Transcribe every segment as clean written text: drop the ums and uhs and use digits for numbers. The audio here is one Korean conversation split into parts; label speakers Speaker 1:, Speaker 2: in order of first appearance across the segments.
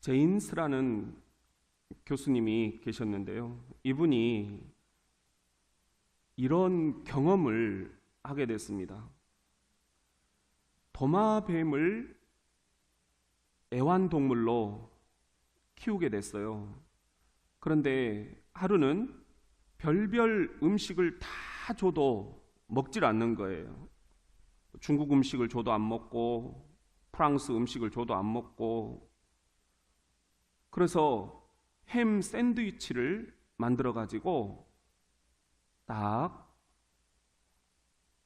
Speaker 1: 제인스라는 교수님이 계셨는데요. 이분이 이런 경험을 하게 됐습니다. 도마뱀을 애완동물로 키우게 됐어요. 그런데 하루는 별별 음식을 다 줘도 먹질 않는 거예요. 중국 음식을 줘도 안 먹고 프랑스 음식을 줘도 안 먹고, 그래서 햄 샌드위치를 만들어 가지고 딱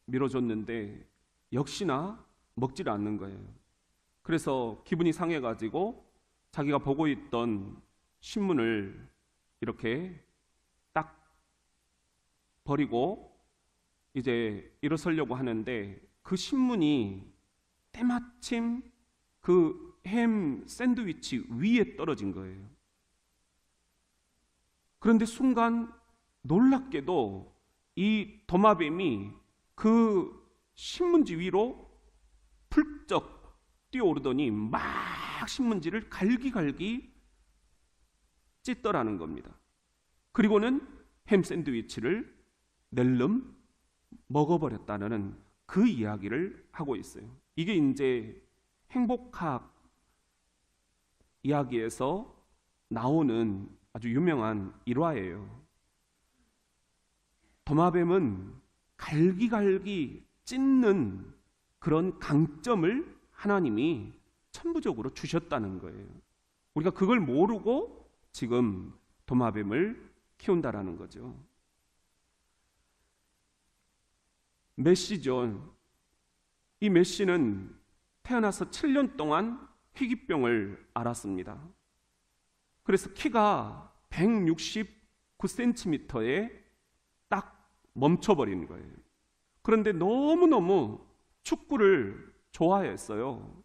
Speaker 1: 밀어줬는데 역시나 먹질 않는 거예요. 그래서 기분이 상해 가지고 자기가 보고 있던 신문을 이렇게 딱 버리고 이제 일어서려고 하는데 그 신문이 때마침 그 햄 샌드위치 위에 떨어진 거예요. 그런데 순간 놀랍게도 이 도마뱀이 그 신문지 위로 훌쩍 뛰어오르더니 막 신문지를 갈기갈기 찢더라는 겁니다. 그리고는 햄 샌드위치를 낼름 먹어버렸다는 그 이야기를 하고 있어요. 이게 이제 행복학 이야기에서 나오는 아주 유명한 일화예요. 도마뱀은 갈기갈기 찢는 그런 강점을 하나님이 천부적으로 주셨다는 거예요. 우리가 그걸 모르고 지금 도마뱀을 키운다라는 거죠. 메시죠. 이 메시는 태어나서 7년 동안 희귀병을 앓았습니다. 그래서 키가 169cm에 딱 멈춰버린 거예요. 그런데 너무너무 축구를 좋아했어요.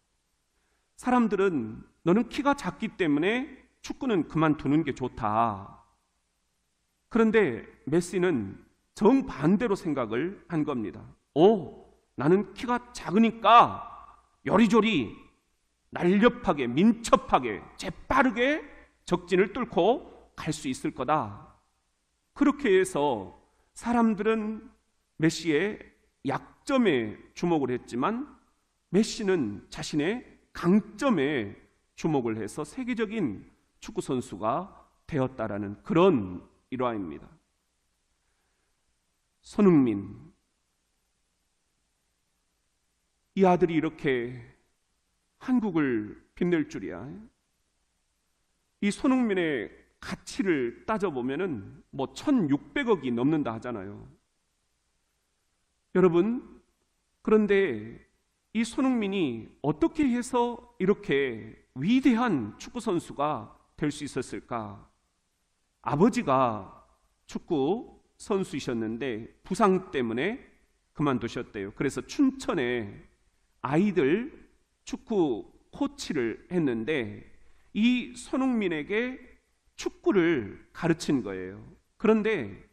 Speaker 1: 사람들은 너는 키가 작기 때문에 축구는 그만두는 게 좋다. 그런데 메시는 정반대로 생각을 한 겁니다. 나는 키가 작으니까 요리조리 날렵하게 민첩하게 재빠르게 적진을 뚫고 갈 수 있을 거다. 그렇게 해서 사람들은 메시의 약점에 주목을 했지만 메시는 자신의 강점에 주목을 해서 세계적인 축구 선수가 되었다라는 그런 일화입니다. 손흥민, 이 아들이 이렇게 한국을 빛낼 줄이야. 이 손흥민의 가치를 따져보면은 1600억이 넘는다 하잖아요. 여러분, 그런데 이 손흥민이 어떻게 해서 이렇게 위대한 축구 선수가 될 수 있었을까? 아버지가 축구 선수이셨는데 부상 때문에 그만두셨대요. 그래서 춘천에 아이들 축구 코치를 했는데 이 손흥민에게 축구를 가르친 거예요. 그런데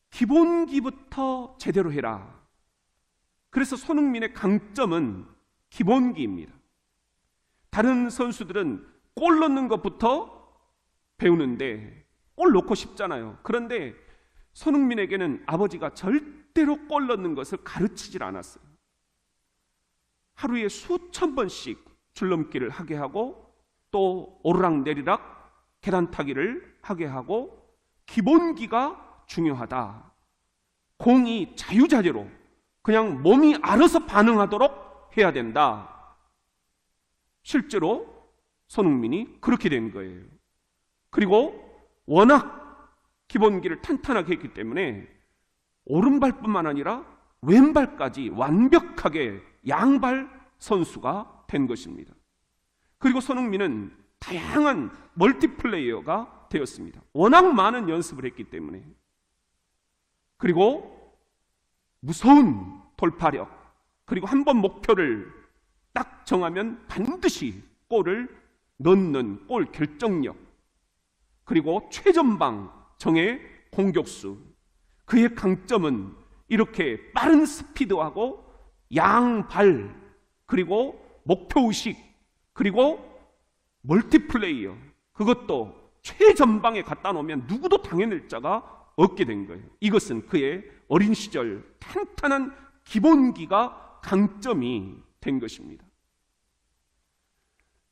Speaker 1: 기본기부터 제대로 해라. 그래서 손흥민의 강점은 기본기입니다. 다른 선수들은 골 넣는 것부터 배우는데 골 넣고 싶잖아요. 그런데 손흥민에게는 아버지가 절대로 골 넣는 것을 가르치질 않았어요. 하루에 수천 번씩 줄넘기를 하게 하고 또 오르락내리락 계단타기를 하게 하고 기본기가 중요하다. 공이 자유자재로 그냥 몸이 알아서 반응하도록 해야 된다. 실제로 손흥민이 그렇게 된 거예요. 그리고 워낙 기본기를 탄탄하게 했기 때문에 오른발뿐만 아니라 왼발까지 완벽하게 양발 선수가 된 것입니다. 그리고 손흥민은 다양한 멀티플레이어가 되었습니다. 워낙 많은 연습을 했기 때문에. 그리고 무서운 돌파력, 그리고 한번 목표를 딱 정하면 반드시 골을 넣는 골 결정력, 그리고 최전방 정의 공격수. 그의 강점은 이렇게 빠른 스피드하고 양발, 그리고 목표의식, 그리고 멀티플레이어, 그것도 최전방에 갖다 놓으면 누구도 당해낼 자가 없게 된 거예요. 이것은 그의 어린 시절 탄탄한 기본기가 강점이 된 것입니다.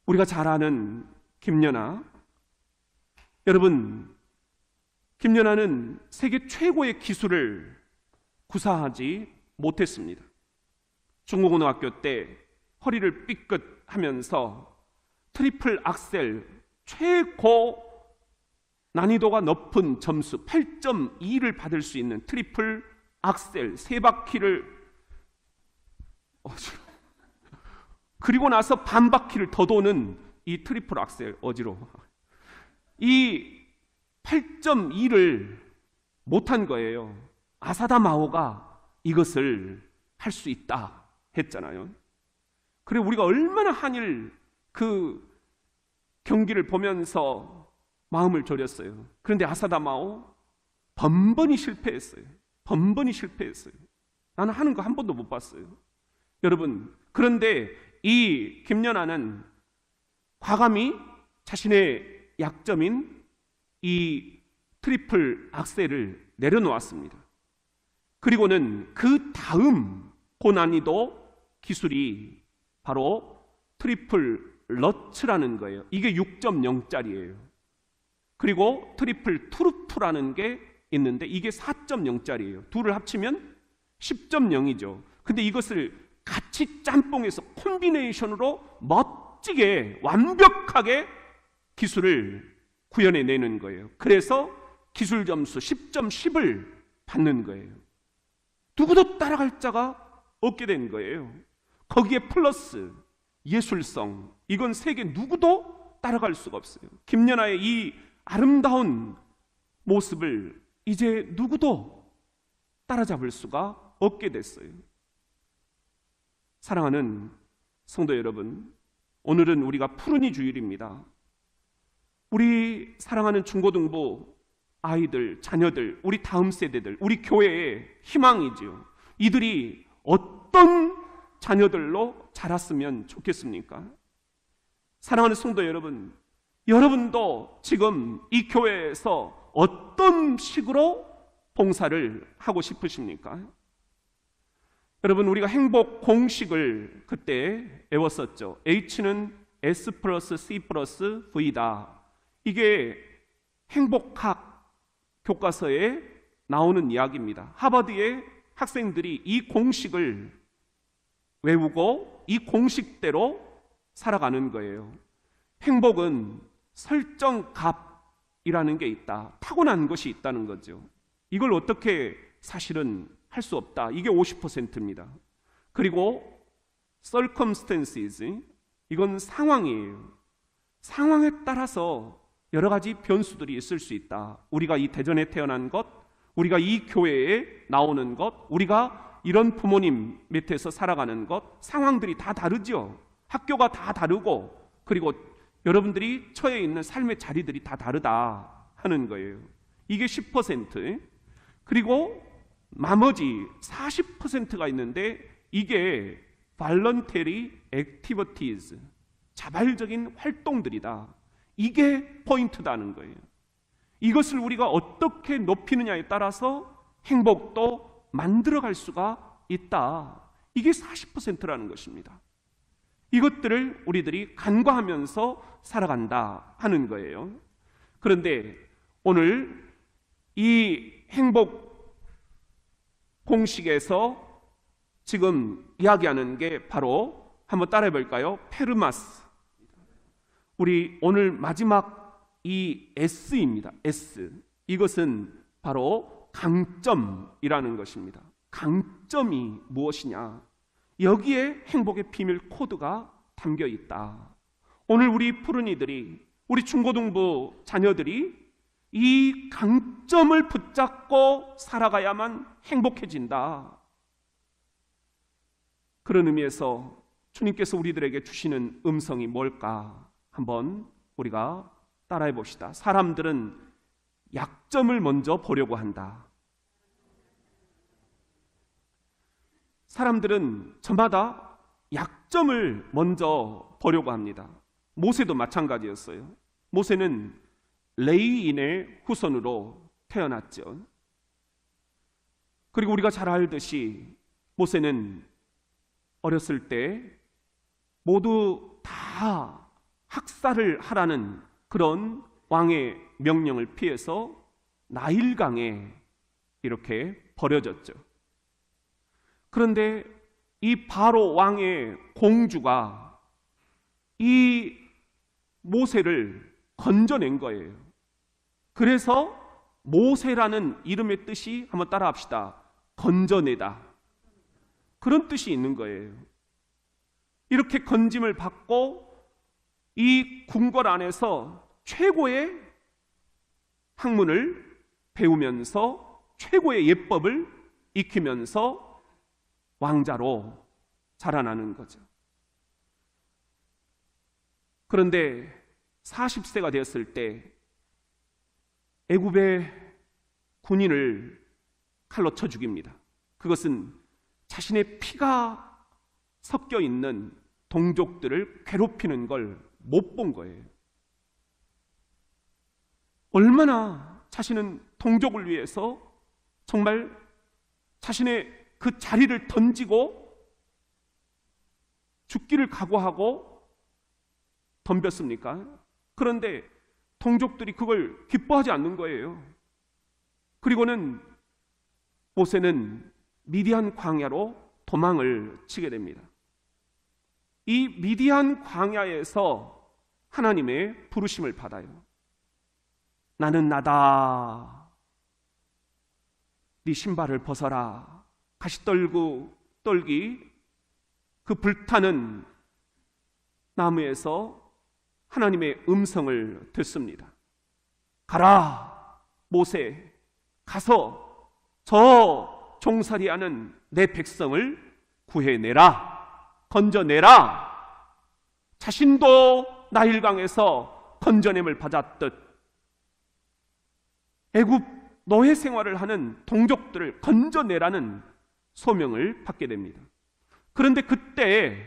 Speaker 1: 우리가 잘 아는 김연아, 여러분, 김연아는 세계 최고의 기술을 구사하지 못했습니다. 중고등학교 때 허리를 삐끗하면서 트리플 악셀 최고 난이도가 높은 점수 8.2를 받을 수 있는 트리플 악셀 3바퀴를 그리고 나서 반 바퀴를 더 도는 이 트리플 악셀, 어지러워. 이 8.2를 못한 거예요. 아사다 마오가 이것을 할 수 있다 했잖아요. 그래, 우리가 얼마나 한일 그 경기를 보면서 마음을 졸였어요. 그런데 아사다 마오 번번이 실패했어요. 번번이 실패했어요. 나는 하는 거 한 번도 못 봤어요. 여러분, 그런데 이 김연아는 과감히 자신의 약점인 이 트리플 악셀을 내려놓았습니다. 그리고는 그 다음 고난이도 기술이 바로 트리플 러츠라는 거예요. 이게 6.0짜리예요. 그리고 트리플 투루프라는 게 있는데 이게 4.0짜리예요. 둘을 합치면 10.0이죠. 근데 이것을 같이 짬뽕해서 콤비네이션으로 멋지게 완벽하게 기술을 구현해내는 거예요. 그래서 기술 점수 10점 10을 받는 거예요. 누구도 따라갈 자가 없게 된 거예요. 거기에 플러스 예술성, 이건 세계 누구도 따라갈 수가 없어요. 김연아의 이 아름다운 모습을 이제 누구도 따라잡을 수가 없게 됐어요. 사랑하는 성도 여러분, 오늘은 우리가 푸른이 주일입니다. 우리 사랑하는 중고등부 아이들, 자녀들, 우리 다음 세대들, 우리 교회의 희망이지요. 이들이 어떤 자녀들로 자랐으면 좋겠습니까? 사랑하는 성도 여러분, 여러분도 지금 이 교회에서 어떤 식으로 봉사를 하고 싶으십니까? 여러분, 우리가 행복 공식을 그때 외웠었죠. H는 S 플러스 C 플러스 V다. 이게 행복학 교과서에 나오는 이야기입니다. 하버드의 학생들이 이 공식을 외우고 이 공식대로 살아가는 거예요. 행복은 설정 값이라는 게 있다. 타고난 것이 있다는 거죠. 이걸 어떻게 사실은 할 수 없다. 이게 50%입니다. 그리고 circumstances, 이건 상황이에요. 상황에 따라서 여러 가지 변수들이 있을 수 있다. 우리가 이 대전에 태어난 것, 우리가 이 교회에 나오는 것, 우리가 이런 부모님 밑에서 살아가는 것, 상황들이 다 다르죠. 학교가 다 다르고, 그리고 여러분들이 처해 있는 삶의 자리들이 다 다르다 하는 거예요. 이게 10%. 그리고 나머지 40%가 있는데 이게 voluntary activities, 자발적인 활동들이다. 이게 포인트다는 거예요. 이것을 우리가 어떻게 높이느냐에 따라서 행복도 만들어갈 수가 있다. 이게 40%라는 것입니다. 이것들을 우리들이 간과하면서 살아간다 하는 거예요. 그런데 오늘 이 행복 공식에서 지금 이야기하는 게 바로 한번 따라해 볼까요? 페르마스. 우리 오늘 마지막 이 S입니다. S. 이것은 바로 강점이라는 것입니다. 강점이 무엇이냐? 여기에 행복의 비밀 코드가 담겨 있다. 오늘 우리 푸른이들이, 우리 중고등부 자녀들이 이 강점을 붙잡고 살아가야만 행복해진다. 그런 의미에서 주님께서 우리들에게 주시는 음성이 뭘까? 한번 우리가 따라해 봅시다. 사람들은 약점을 먼저 보려고 한다. 사람들은 저마다 약점을 먼저 보려고 합니다. 모세도 마찬가지였어요. 모세는 레위인의 후손으로 태어났죠. 그리고 우리가 잘 알듯이 모세는 어렸을 때 모두 다 학살을 하라는 그런 왕의 명령을 피해서 나일강에 이렇게 버려졌죠. 그런데 이 바로 왕의 공주가 이 모세를 건져낸 거예요. 그래서 모세라는 이름의 뜻이, 한번 따라 합시다, 건져내다, 그런 뜻이 있는 거예요. 이렇게 건짐을 받고 이 궁궐 안에서 최고의 학문을 배우면서 최고의 예법을 익히면서 왕자로 자라나는 거죠. 그런데 40세가 되었을 때 애굽의 군인을 칼로 쳐 죽입니다. 그것은 자신의 피가 섞여 있는 동족들을 괴롭히는 걸 못 본 거예요. 얼마나 자신은 동족을 위해서 정말 자신의 그 자리를 던지고 죽기를 각오하고 덤볐습니까? 그런데 동족들이 그걸 기뻐하지 않는 거예요. 그리고는 모세는 미디안 광야로 도망을 치게 됩니다. 이 미디안 광야에서 하나님의 부르심을 받아요. 나는 나다. 네 신발을 벗어라. 가시떨기 그 불타는 나무에서 하나님의 음성을 듣습니다. 가라, 모세, 가서 저 종살이하는 내 백성을 구해내라, 건져내라. 자신도 나일강에서 건져냄을 받았듯 애굽 노예 생활을 하는 동족들을 건져내라는 소명을 받게 됩니다. 그런데 그때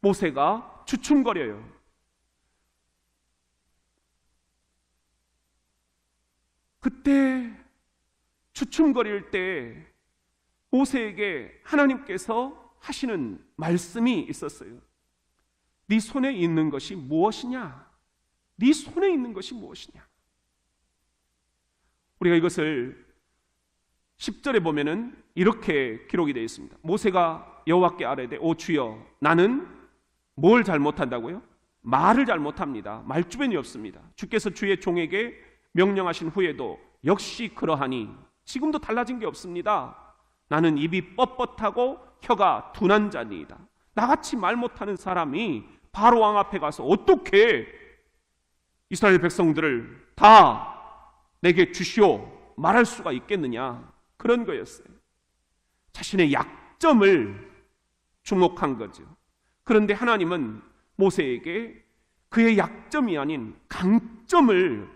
Speaker 1: 모세가 주춤거려요. 그때 주춤거릴 때 모세에게 하나님께서 하시는 말씀이 있었어요. 네 손에 있는 것이 무엇이냐? 네 손에 있는 것이 무엇이냐? 우리가 이것을 10절에 보면은 이렇게 기록이 되어 있습니다. 모세가 여호와께 아뢰되 오 주여, 나는 뭘 잘못한다고요? 말을 잘못합니다. 말주변이 없습니다. 주께서 주의 종에게 명령하신 후에도 역시 그러하니 지금도 달라진 게 없습니다. 나는 입이 뻣뻣하고 혀가 둔한 자니이다. 나같이 말 못하는 사람이 바로 왕 앞에 가서 어떻게 이스라엘 백성들을 다 내게 주시오 말할 수가 있겠느냐, 그런 거였어요. 자신의 약점을 주목한 거죠. 그런데 하나님은 모세에게 그의 약점이 아닌 강점을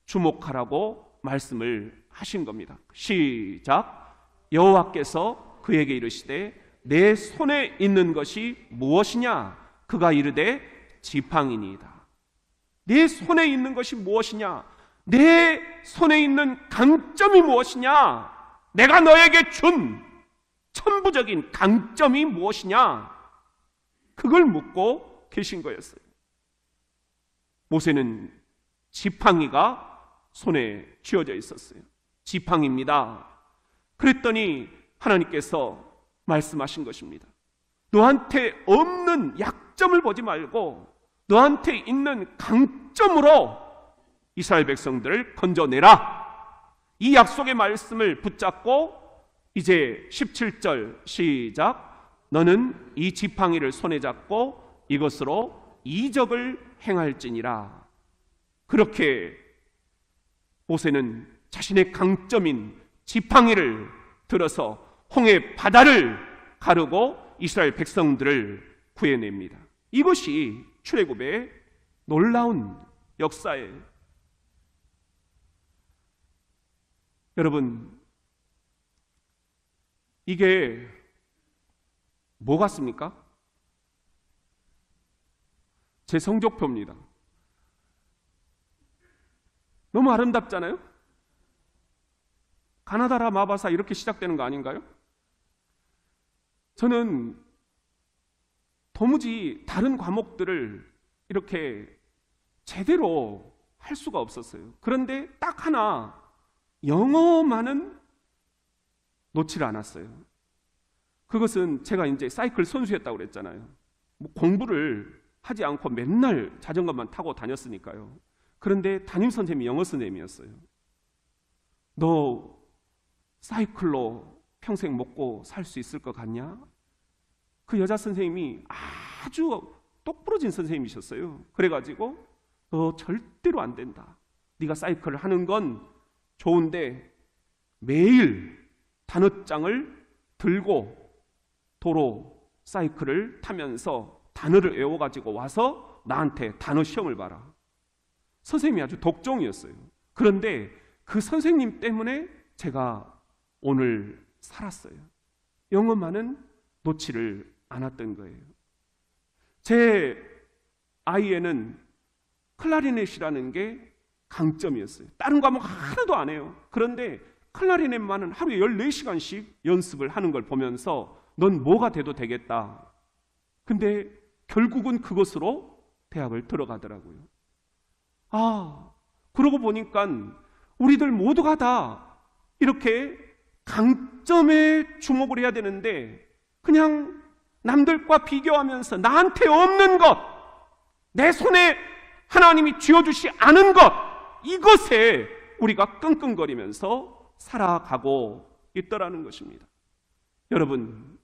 Speaker 1: 주목하라고 말씀을 하신 겁니다. 시작. 여호와께서 그에게 이르시되 내 손에 있는 것이 무엇이냐? 그가 이르되 지팡이니이다. 내 손에 있는 것이 무엇이냐? 내 손에 있는 강점이 무엇이냐? 내가 너에게 준 천부적인 강점이 무엇이냐? 그걸 묻고 계신 거였어요. 모세는 지팡이가 손에 쥐어져 있었어요. 지팡이입니다. 그랬더니 하나님께서 말씀하신 것입니다. 너한테 없는 약점을 보지 말고 너한테 있는 강점으로 이스라엘 백성들을 건져내라. 이 약속의 말씀을 붙잡고 이제 17절 시작. 너는 이 지팡이를 손에 잡고 이것으로 이적을 행할지니라. 그렇게 모세는 자신의 강점인 지팡이를 들어서 홍해 바다를 가르고 이스라엘 백성들을 구해냅니다. 이것이 출애굽의 놀라운 역사예요. 여러분, 이게 뭐 같습니까? 제 성적표입니다. 너무 아름답잖아요? 가나다라 마바사 이렇게 시작되는 거 아닌가요? 저는 도무지 다른 과목들을 이렇게 제대로 할 수가 없었어요. 그런데 딱 하나, 영어만은 놓지를 않았어요. 그것은 제가 이제 사이클 선수였다고 그랬잖아요. 뭐 공부를 하지 않고 맨날 자전거만 타고 다녔으니까요. 그런데 담임 선생님이 영어 선생님이었어요. 너 사이클로 평생 먹고 살 수 있을 것 같냐? 그 여자 선생님이 아주 똑부러진 선생님이셨어요. 그래가지고 너 절대로 안 된다. 네가 사이클을 하는 건 좋은데 매일 단어장을 들고 도로 사이클을 타면서 단어를 외워가지고 와서 나한테 단어 시험을 봐라. 선생님이 아주 독종이었어요. 그런데 그 선생님 때문에 제가 오늘 살았어요. 영어만은 놓지를 않았던 거예요. 제 아이에는 클라리넷이라는 게 강점이었어요. 다른 과목 하나도 안 해요. 그런데 클라리넷만은 하루에 14시간씩 연습을 하는 걸 보면서 넌 뭐가 돼도 되겠다. 근데 결국은 그것으로 대학을 들어가더라고요. 그러고 보니까 우리들 모두가 다 이렇게 강점에 주목을 해야 되는데 그냥 남들과 비교하면서 나한테 없는 것, 내 손에 하나님이 쥐어주시 않은 것, 이것에 우리가 끙끙거리면서 살아가고 있더라는 것입니다. 여러분,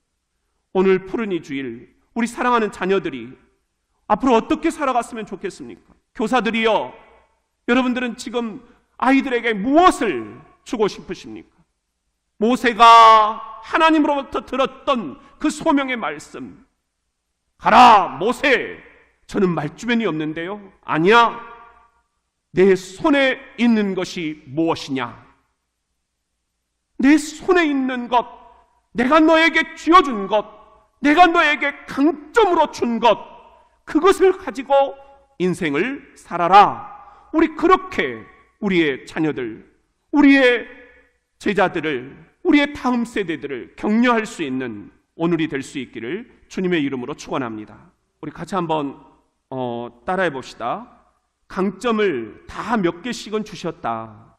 Speaker 1: 오늘 푸른 이 주일 우리 사랑하는 자녀들이 앞으로 어떻게 살아갔으면 좋겠습니까? 교사들이여, 여러분들은 지금 아이들에게 무엇을 주고 싶으십니까? 모세가 하나님으로부터 들었던 그 소명의 말씀, 가라 모세, 저는 말주변이 없는데요. 아니야, 내 손에 있는 것이 무엇이냐? 내 손에 있는 것, 내가 너에게 쥐어준 것, 내가 너에게 강점으로 준 것, 그것을 가지고 인생을 살아라. 우리 그렇게 우리의 자녀들, 우리의 제자들을, 우리의 다음 세대들을 격려할 수 있는 오늘이 될 수 있기를 주님의 이름으로 축원합니다. 우리 같이 한번 따라해 봅시다. 강점을 다 몇 개씩은 주셨다.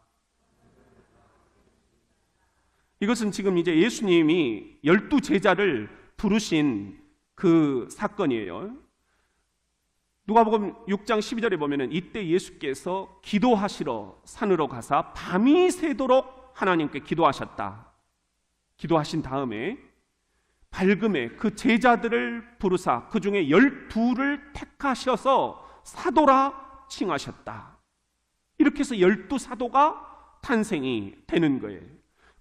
Speaker 1: 이것은 지금 이제 예수님이 12제자를 부르신 그 사건이에요. 누가복음 6장 12절에 보면은 이때 예수께서 기도하시러 산으로 가사 밤이 새도록 하나님께 기도하셨다. 기도하신 다음에 밝음에 그 제자들을 부르사 그 중에 12를 택하셔서 사도라 칭하셨다. 이렇게 해서 12사도가 탄생이 되는 거예요.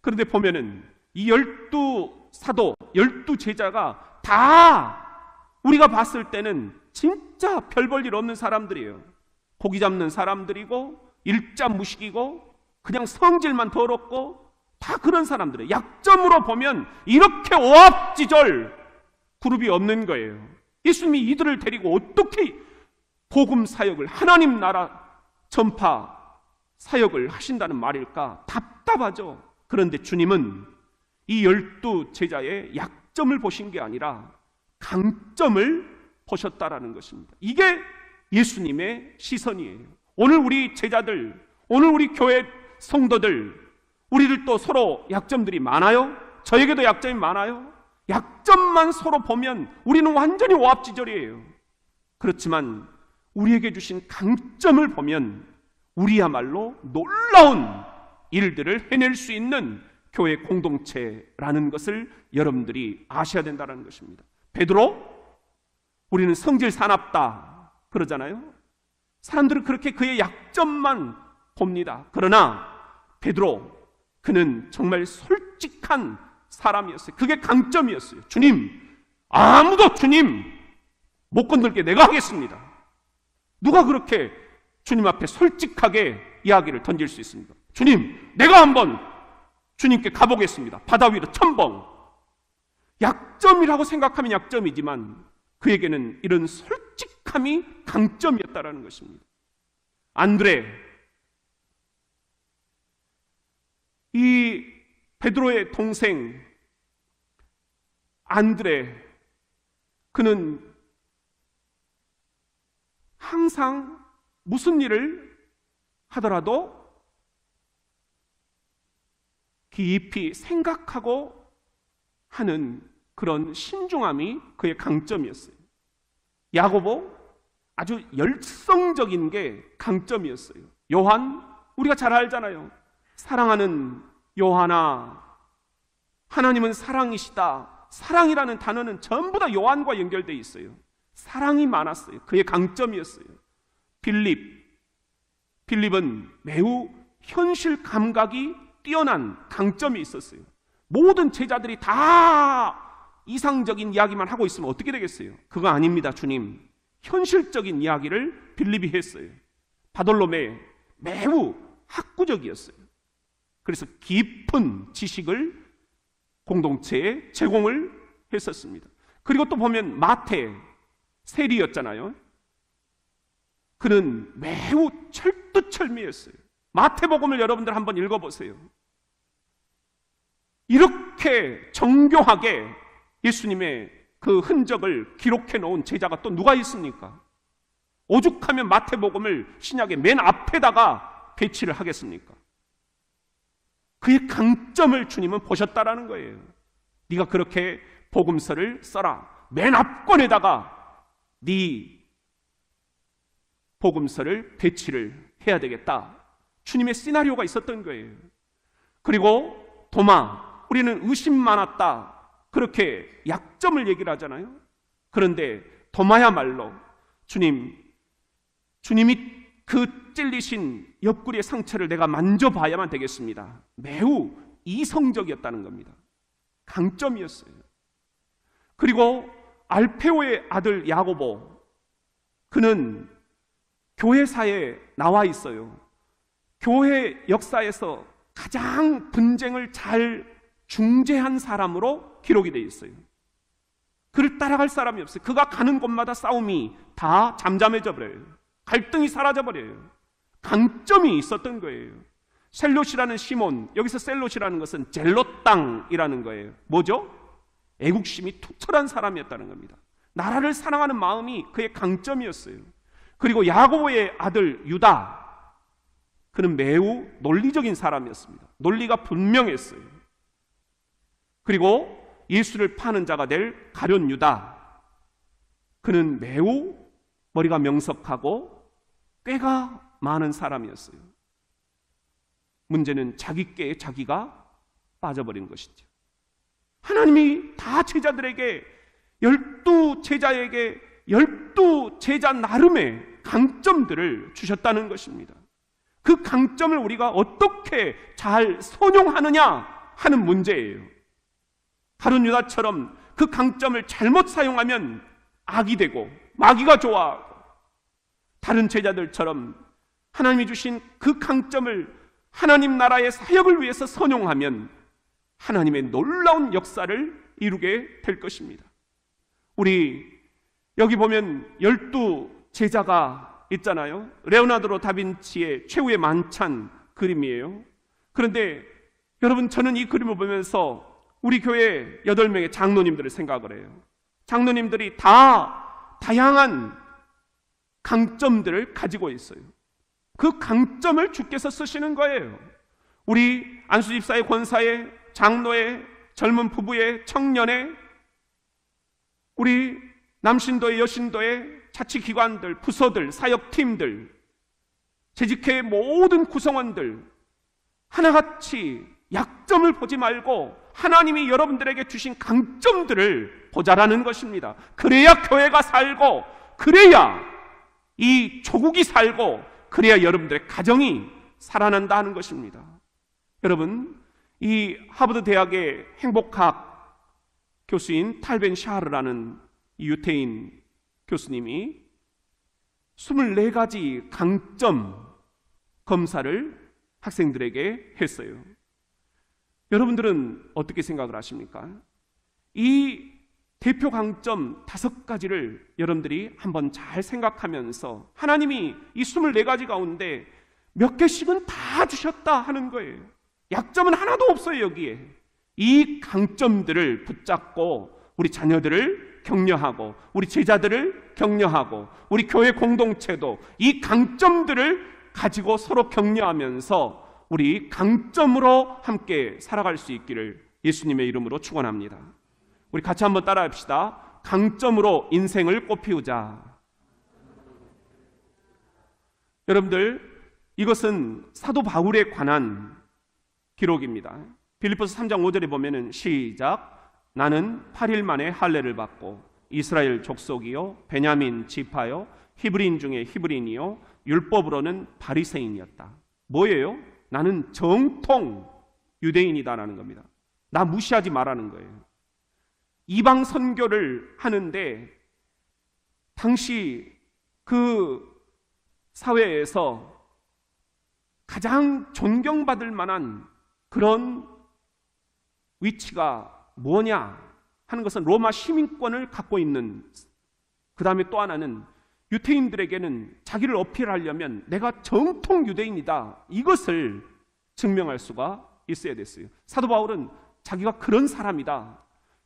Speaker 1: 그런데 보면은 이 12사도, 12제자가 다 우리가 봤을 때는 진짜 별 볼 일 없는 사람들이에요. 고기 잡는 사람들이고 일자 무식이고 그냥 성질만 더럽고 다 그런 사람들이에요. 약점으로 보면 이렇게 오합지졸 그룹이 없는 거예요. 예수님이 이들을 데리고 어떻게 복음 사역을, 하나님 나라 전파 사역을 하신다는 말일까? 답답하죠. 그런데 주님은 이 12제자의 약점을 보신 게 아니라 강점을 보셨다라는 것입니다. 이게 예수님의 시선이에요. 오늘 우리 제자들, 오늘 우리 교회 성도들, 우리들도 서로 약점들이 많아요. 저에게도 약점이 많아요. 약점만 서로 보면 우리는 완전히 오합지졸이에요. 그렇지만 우리에게 주신 강점을 보면 우리야말로 놀라운 일들을 해낼 수 있는 교회 공동체라는 것을 여러분들이 아셔야 된다는 것입니다. 베드로, 우리는 성질 사납다 그러잖아요. 사람들은 그렇게 그의 약점만 봅니다. 그러나 베드로, 그는 정말 솔직한 사람이었어요. 그게 강점이었어요. 주님, 아무도 주님 못 건들게 내가 하겠습니다. 누가 그렇게 주님 앞에 솔직하게 이야기를 던질 수 있습니까? 주님, 내가 한번 주님께 가보겠습니다. 바다 위로 첨벙. 약점이라고 생각하면 약점이지만 그에게는 이런 솔직한 솔직함이 강점이었다라는 것입니다. 안드레, 이 베드로의 동생 안드레, 그는 항상 무슨 일을 하더라도 깊이 생각하고 하는 그런 신중함이 그의 강점이었어요. 야고보, 아주 열성적인 게 강점이었어요. 요한, 우리가 잘 알잖아요. 사랑하는 요한아, 하나님은 사랑이시다. 사랑이라는 단어는 전부 다 요한과 연결되어 있어요. 사랑이 많았어요. 그의 강점이었어요. 빌립은 매우 현실 감각이 뛰어난 강점이 있었어요. 모든 제자들이 다 이상적인 이야기만 하고 있으면 어떻게 되겠어요? 그거 아닙니다, 주님. 현실적인 이야기를 빌립이 했어요. 바돌로메, 매우 학구적이었어요. 그래서 깊은 지식을 공동체에 제공을 했었습니다. 그리고 또 보면 마태, 세리였잖아요. 그는 매우 철두철미했어요. 마태복음을 여러분들 한번 읽어보세요. 이렇게 정교하게 예수님의 그 흔적을 기록해 놓은 제자가 또 누가 있습니까? 오죽하면 마태복음을 신약의 맨 앞에다가 배치를 하겠습니까? 그의 강점을 주님은 보셨다라는 거예요. 네가 그렇게 복음서를 써라. 맨 앞권에다가 네 복음서를 배치를 해야 되겠다. 주님의 시나리오가 있었던 거예요. 그리고 도마, 우리는 의심 많았다. 그렇게 약점을 얘기를 하잖아요. 그런데 도마야말로 주님이 그 찔리신 옆구리의 상처를 내가 만져봐야만 되겠습니다. 매우 이성적이었다는 겁니다. 강점이었어요. 그리고 알페오의 아들 야고보, 그는 교회사에 나와 있어요. 교회 역사에서 가장 분쟁을 잘 중재한 사람으로 기록이 되어 있어요. 그를 따라갈 사람이 없어요. 그가 가는 곳마다 싸움이 다 잠잠해져 버려요. 갈등이 사라져 버려요. 강점이 있었던 거예요. 셀롯이라는 시몬, 여기서 셀롯이라는 것은 젤롯 땅이라는 거예요. 뭐죠? 애국심이 투철한 사람이었다는 겁니다. 나라를 사랑하는 마음이 그의 강점이었어요. 그리고 야고보의 아들 유다, 그는 매우 논리적인 사람이었습니다. 논리가 분명했어요. 그리고 예수를 파는 자가 될 가룟 유다, 그는 매우 머리가 명석하고 꾀가 많은 사람이었어요. 문제는 자기 꾀에 자기가 빠져버린 것이죠. 하나님이 다 제자들에게, 12제자에게 12제자 나름의 강점들을 주셨다는 것입니다. 그 강점을 우리가 어떻게 잘 선용하느냐 하는 문제예요. 가룟 유다처럼 그 강점을 잘못 사용하면 악이 되고 마귀가 좋아하고, 다른 제자들처럼 하나님이 주신 그 강점을 하나님 나라의 사역을 위해서 선용하면 하나님의 놀라운 역사를 이루게 될 것입니다. 우리 여기 보면 12제자가 있잖아요. 레오나르도 다빈치의 최후의 만찬 그림이에요. 그런데 여러분, 저는 이 그림을 보면서 우리 교회 8명의 장로님들을 생각을 해요. 장로님들이 다 다양한 강점들을 가지고 있어요. 그 강점을 주께서 쓰시는 거예요. 우리 안수집사의, 권사의, 장로의, 젊은 부부의, 청년의, 우리 남신도의, 여신도의 자치기관들, 부서들, 사역팀들, 재직회의 모든 구성원들, 하나같이 약점을 보지 말고 하나님이 여러분들에게 주신 강점들을 보자라는 것입니다. 그래야 교회가 살고, 그래야 이 조국이 살고, 그래야 여러분들의 가정이 살아난다 하는 것입니다. 여러분, 이 하버드 대학의 행복학 교수인 탈벤 샤르라는 이 유태인 교수님이 24가지 강점 검사를 학생들에게 했어요. 여러분들은 어떻게 생각을 하십니까? 이 대표 강점 5가지를 여러분들이 한번 잘 생각하면서 하나님이 이 24가지 가운데 몇 개씩은 다 주셨다 하는 거예요. 약점은 하나도 없어요. 여기에 이 강점들을 붙잡고 우리 자녀들을 격려하고 우리 제자들을 격려하고 우리 교회 공동체도 이 강점들을 가지고 서로 격려하면서 우리 강점으로 함께 살아갈 수 있기를 예수님의 이름으로 축원합니다. 우리 같이 한번 따라합시다. 강점으로 인생을 꽃피우자. 여러분들, 이것은 사도 바울에 관한 기록입니다. 빌립보서 3장 5절에 보면은 시작. 나는 8일 만에 할례를 받고 이스라엘 족속이요 베냐민 지파요 히브리인 중에 히브리인이요 율법으로는 바리새인이었다. 뭐예요? 나는 정통 유대인이다라는 겁니다. 나 무시하지 말라는 거예요. 이방 선교를 하는데 당시 그 사회에서 가장 존경받을 만한 그런 위치가 뭐냐 하는 것은 로마 시민권을 갖고 있는, 그 다음에 또 하나는 유대인들에게는 자기를 어필하려면 내가 정통 유대인이다, 이것을 증명할 수가 있어야 됐어요. 사도 바울은 자기가 그런 사람이다.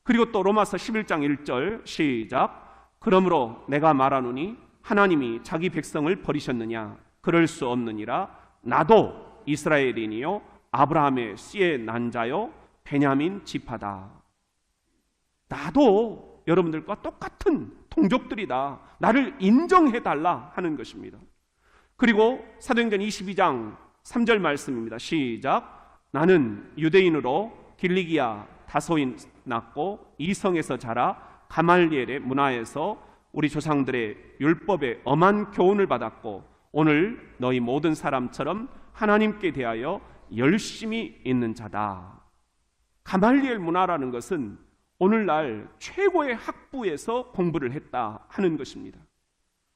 Speaker 1: 그리고 또 로마서 11장 1절 시작. 그러므로 내가 말하노니 하나님이 자기 백성을 버리셨느냐? 그럴 수 없느니라. 나도 이스라엘인이요 아브라함의 씨에 난 자요 베냐민 지파다. 나도 여러분들과 똑같은 동족들이다. 나를 인정해달라 하는 것입니다. 그리고 사도행전 22장 3절 말씀입니다. 시작. 나는 유대인으로 길리기아 다소인 낳고 이성에서 자라 가말리엘의 문화에서 우리 조상들의 율법에 엄한 교훈을 받았고 오늘 너희 모든 사람처럼 하나님께 대하여 열심히 있는 자다. 가말리엘 문화라는 것은 오늘날 최고의 학부에서 공부를 했다 하는 것입니다.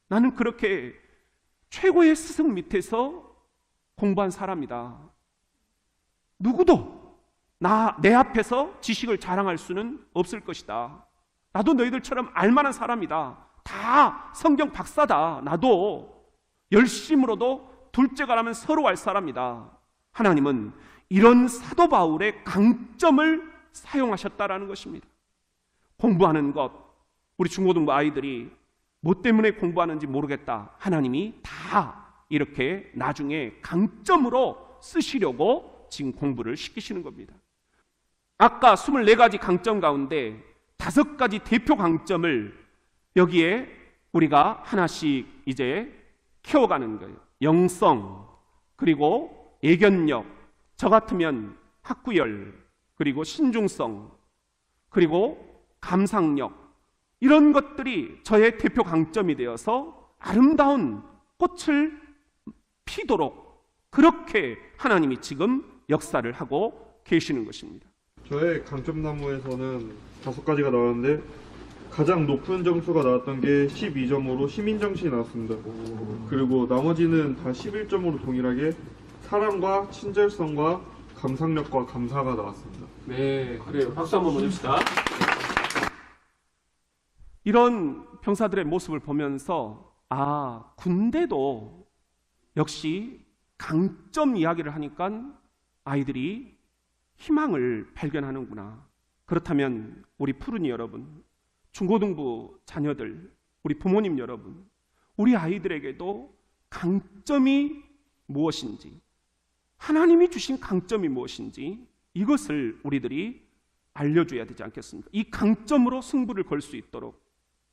Speaker 1: 나는 그렇게 최고의 스승 밑에서 공부한 사람이다. 누구도 내 앞에서 지식을 자랑할 수는 없을 것이다. 나도 너희들처럼 알만한 사람이다. 다 성경 박사다. 나도 열심으로도 둘째가라면 서로 알 사람이다. 하나님은 이런 사도 바울의 강점을 사용하셨다라는 것입니다. 공부하는 것, 우리 중고등부 아이들이 뭐 때문에 공부하는지 모르겠다. 하나님이 다 이렇게 나중에 강점으로 쓰시려고 지금 공부를 시키시는 겁니다. 아까 24가지 강점 가운데 5가지 대표 강점을 여기에 우리가 하나씩 이제 키워가는 거예요. 영성, 그리고 예견력, 저 같으면 학구열, 그리고 신중성, 그리고 감상력, 이런 것들이 저의 대표 강점이 되어서 아름다운 꽃을 피도록 그렇게 하나님이 지금 역사를 하고 계시는 것입니다.
Speaker 2: 저의 강점나무에서는 5가지가 나왔는데 가장 높은 점수가 나왔던 게 12점으로 시민정신이 나왔습니다. 그리고 나머지는 다 11점으로 동일하게 사랑과 친절성과 감상력과 감사가 나왔습니다.
Speaker 1: 네, 그래요. 박수 한번 보냅시다. 이런 병사들의 모습을 보면서 군대도 역시 강점 이야기를 하니까 아이들이 희망을 발견하는구나. 그렇다면 우리 푸른이 여러분, 중고등부 자녀들, 우리 부모님 여러분, 우리 아이들에게도 강점이 무엇인지, 하나님이 주신 강점이 무엇인지 이것을 우리들이 알려줘야 되지 않겠습니까? 이 강점으로 승부를 걸 수 있도록,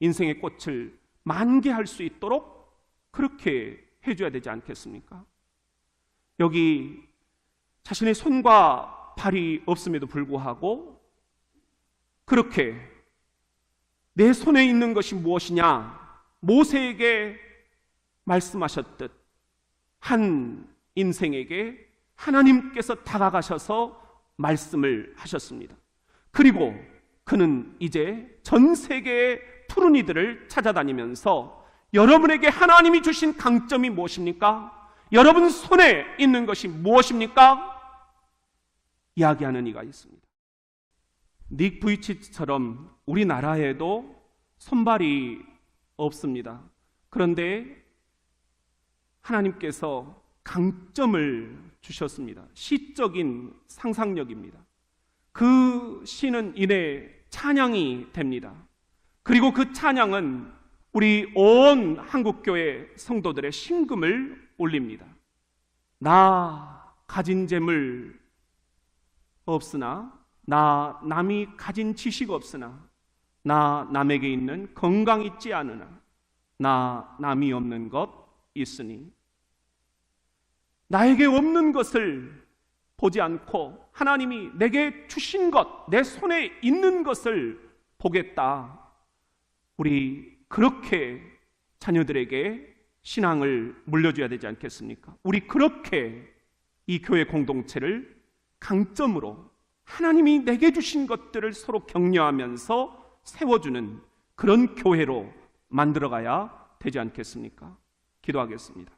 Speaker 1: 인생의 꽃을 만개할 수 있도록 그렇게 해줘야 되지 않겠습니까? 여기 자신의 손과 발이 없음에도 불구하고 그렇게 내 손에 있는 것이 무엇이냐, 모세에게 말씀하셨듯 한 인생에게 하나님께서 다가가셔서 말씀을 하셨습니다. 그리고 그는 이제 전 세계의 푸른이들을 찾아다니면서 여러분에게 하나님이 주신 강점이 무엇입니까? 여러분 손에 있는 것이 무엇입니까? 이야기하는 이가 있습니다. 닉 부이치처럼 우리나라에도 손발이 없습니다. 그런데 하나님께서 강점을 주셨습니다. 시적인 상상력입니다. 그 시는 이내 찬양이 됩니다. 그리고 그 찬양은 우리 온 한국교회 성도들의 심금을 올립니다. 나 가진 재물 없으나, 나 남이 가진 지식 없으나, 나 남에게 있는 건강 있지 않으나, 나 남이 없는 것 있으니, 나에게 없는 것을 보지 않고 하나님이 내게 주신 것, 내 손에 있는 것을 보겠다. 우리 그렇게 자녀들에게 신앙을 물려줘야 되지 않겠습니까? 우리 그렇게 이 교회 공동체를 강점으로 하나님이 내게 주신 것들을 서로 격려하면서 세워주는 그런 교회로 만들어가야 되지 않겠습니까? 기도하겠습니다.